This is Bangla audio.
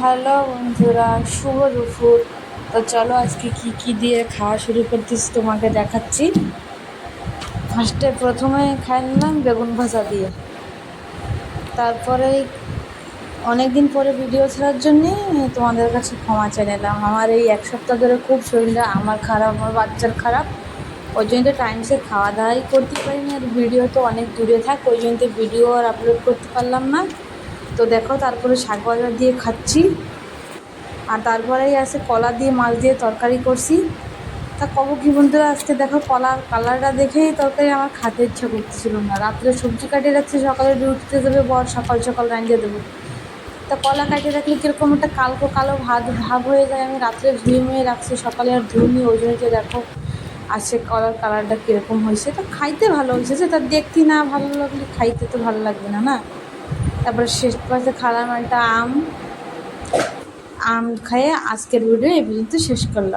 হ্যালো বন্ধুরা, শুভ দুপুর। তো চলো আজকে কি কি দিয়ে খাওয়া শুরু করতেছি তোমাকে দেখাচ্ছি। প্রথমে খাই নিলাম বেগুন ভাজা দিয়ে। তারপরে অনেক দিন পরে ভিডিও ছাড়ার জন্যে তোমাদের কাছে ক্ষমা চেয়ে নিলাম। আমার এই এক সপ্তাহ ধরে খুব শরীরটা আমার খারাপ, আমার বাচ্চার খারাপ, ওই জন্য তো টাইমসে খাওয়া দাওয়াই করতে পারিনি। আর ভিডিও তো অনেক দূরে থাক, ওই জন্য তো ভিডিও আর আপলোড করতে পারলাম না। তো দেখো, তারপরে শাক ভাজা দিয়ে খাচ্ছি। আর তারপরেই আছে কলা দিয়ে মাছ দিয়ে তরকারি করছি। তা কব কি বন্ধুরা, আজকে দেখো কলার কালারটা দেখেই তরকারি আমার খেতে ইচ্ছা করতেছিল না। রাত্রে সবজি কাটিয়ে রাখছি, সকালে উঠতে দেবে বর, সকাল সকাল রাঁধিয়ে দেবো। তা কলা কাটিয়ে রাখলে কীরকম একটা কালকো কালো ভাব হয়ে যায়। আমি রাত্রে ধুয়ে মুয়ে রাখছি, সকালে আর ধুইনি, ওই জন্য যে দেখো আসে কলার কালারটা কীরকম হয়েছে। তা খাইতে ভালো হয়েছে, যে তার দেখতে না ভালো লাগলে খাইতে তো ভালো লাগবে না না। তারপরে শেষ পাশে খালাম একটা আম। খেয়ে আজকের ভিডিও এই পর্যন্ত শেষ করলাম।